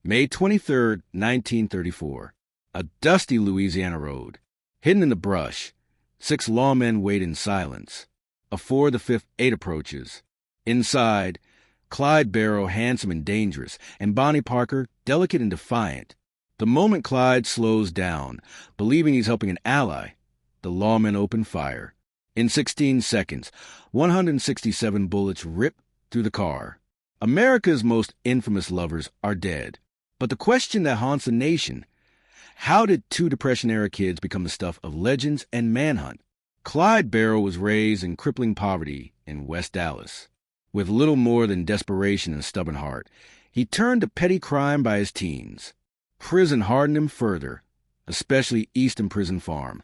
May 23rd, 1934. A dusty Louisiana road. Hidden in the brush, 6 lawmen wait in silence. A 4 the 5th 8 approaches. Inside, Clyde Barrow, handsome and dangerous, and Bonnie Parker, delicate and defiant. The moment Clyde slows down, believing he's helping an ally, the lawmen open fire. In 16 seconds, 167 bullets rip through the car. America's most infamous lovers are dead. But the question that haunts the nation: how did 2 Depression-era kids become the stuff of legends and manhunt? Clyde Barrow was raised in crippling poverty in West Dallas. With little more than desperation and a stubborn heart, he turned to petty crime by his teens. Prison hardened him further, especially Easton Prison Farm,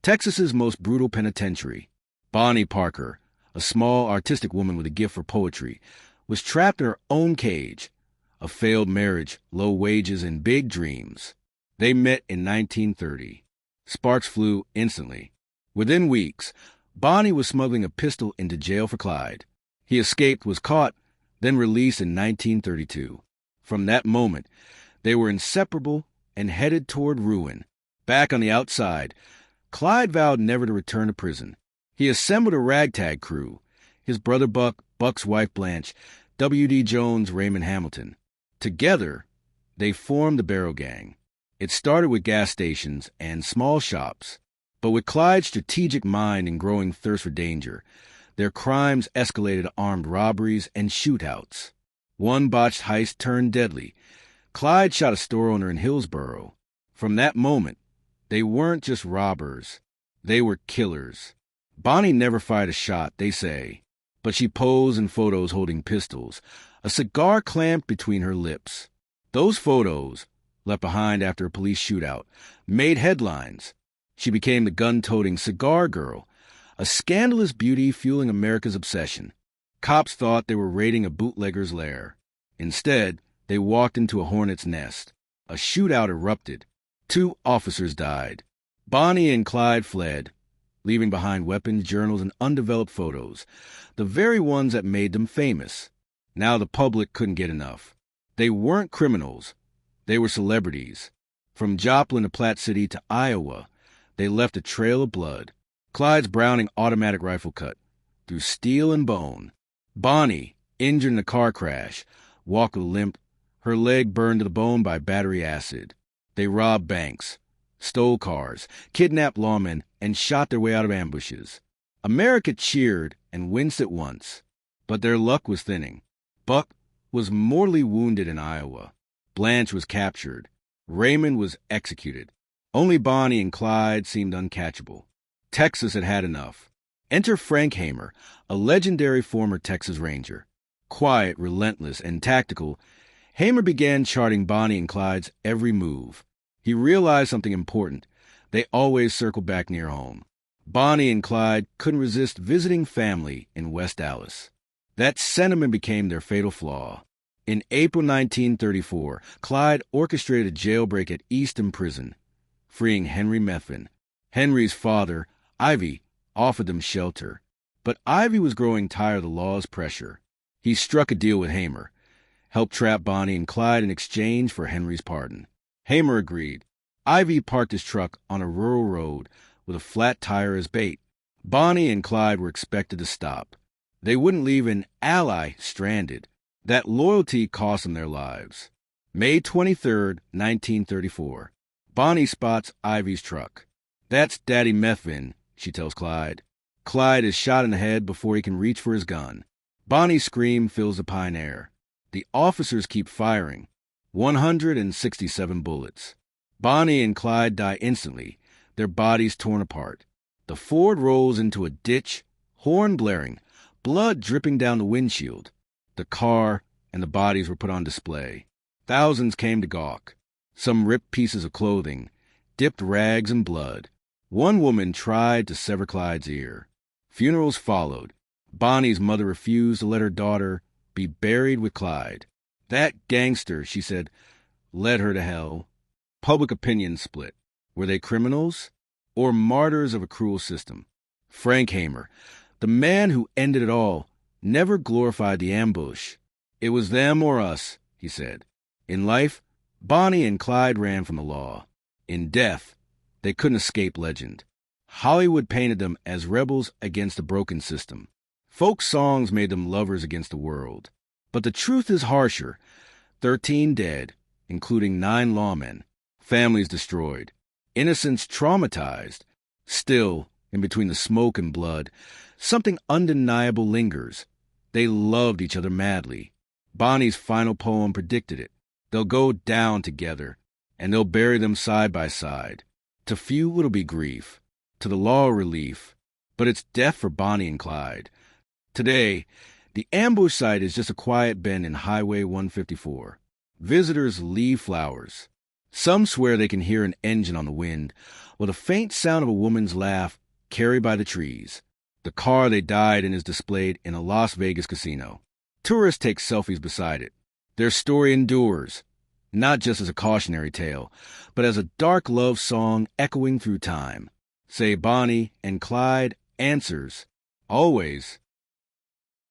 Texas's most brutal penitentiary. Bonnie Parker, a small, artistic woman with a gift for poetry, was trapped in her own cage. A failed marriage, low wages, and big dreams. They met in 1930. Sparks flew instantly. Within weeks, Bonnie was smuggling a pistol into jail for Clyde. He escaped, was caught, then released in 1932. From that moment, they were inseparable and headed toward ruin. Back on the outside, Clyde vowed never to return to prison. He assembled a ragtag crew: his brother Buck, Buck's wife Blanche, W.D. Jones, Raymond Hamilton. Together, they formed the Barrow Gang. It started with gas stations and small shops. But with Clyde's strategic mind and growing thirst for danger, their crimes escalated to armed robberies and shootouts. One botched heist turned deadly. Clyde shot a store owner in Hillsborough. From that moment, they weren't just robbers. They were killers. Bonnie never fired a shot, they say, but she posed in photos holding pistols, a cigar clamped between her lips. Those photos, left behind after a police shootout, made headlines. She became the gun-toting cigar girl, a scandalous beauty fueling America's obsession. Cops thought they were raiding a bootlegger's lair. Instead, they walked into a hornet's nest. A shootout erupted. 2 officers died. Bonnie and Clyde fled, leaving behind weapons, journals, and undeveloped photos, the very ones that made them famous. Now the public couldn't get enough. They weren't criminals. They were celebrities. From Joplin to Platte City to Iowa, they left a trail of blood. Clyde's Browning automatic rifle cut through steel and bone. Bonnie, injured in a car crash, walked with a limp, her leg burned to the bone by battery acid. They robbed banks, stole cars, kidnapped lawmen, and shot their way out of ambushes. America cheered and winced at once, but their luck was thinning. Buck was mortally wounded in Iowa. Blanche was captured. Raymond was executed. Only Bonnie and Clyde seemed uncatchable. Texas had had enough. Enter Frank Hamer, a legendary former Texas Ranger. Quiet, relentless, and tactical, Hamer began charting Bonnie and Clyde's every move. He realized something important: they always circled back near home. Bonnie and Clyde couldn't resist visiting family in West Dallas. That sentiment became their fatal flaw. In April 1934, Clyde orchestrated a jailbreak at Easton Prison, freeing Henry Methvin. Henry's father, Ivy, offered them shelter. But Ivy was growing tired of the law's pressure. He struck a deal with Hamer, helped trap Bonnie and Clyde in exchange for Henry's pardon. Hamer agreed. Ivy parked his truck on a rural road with a flat tire as bait. Bonnie and Clyde were expected to stop. They wouldn't leave an ally stranded. That loyalty cost them their lives. May 23rd, 1934. Bonnie spots Ivy's truck. "That's Daddy Methvin," she tells Clyde. Clyde is shot in the head before he can reach for his gun. Bonnie's scream fills the pine air. The officers keep firing. 167 bullets. Bonnie and Clyde die instantly, their bodies torn apart. The Ford rolls into a ditch, horn blaring, blood dripping down the windshield. The car and the bodies were put on display. Thousands came to gawk. Some ripped pieces of clothing, dipped rags in blood. One woman tried to sever Clyde's ear. Funerals followed. Bonnie's mother refused to let her daughter be buried with Clyde. "That gangster," she said, "led her to hell." Public opinion split. Were they criminals or martyrs of a cruel system? Frank Hamer, the man who ended it all, never glorified the ambush. "It was them or us," he said. In life, Bonnie and Clyde ran from the law. In death, they couldn't escape legend. Hollywood painted them as rebels against a broken system. Folk songs made them lovers against the world. But the truth is harsher. 13 dead, including 9 lawmen. Families destroyed. Innocents traumatized. Still, in between the smoke and blood, something undeniable lingers. They loved each other madly. Bonnie's final poem predicted it. They'll go down together, and they'll bury them side by side. To few it'll be grief, to the law relief, but it's death for Bonnie and Clyde. Today, the ambush site is just a quiet bend in Highway 154. Visitors leave flowers. Some swear they can hear an engine on the wind, or the faint sound of a woman's laugh carried by the trees. The car they died in is displayed in a Las Vegas casino. Tourists take selfies beside it. Their story endures, not just as a cautionary tale, but as a dark love song echoing through time. Say Bonnie and Clyde answers, always,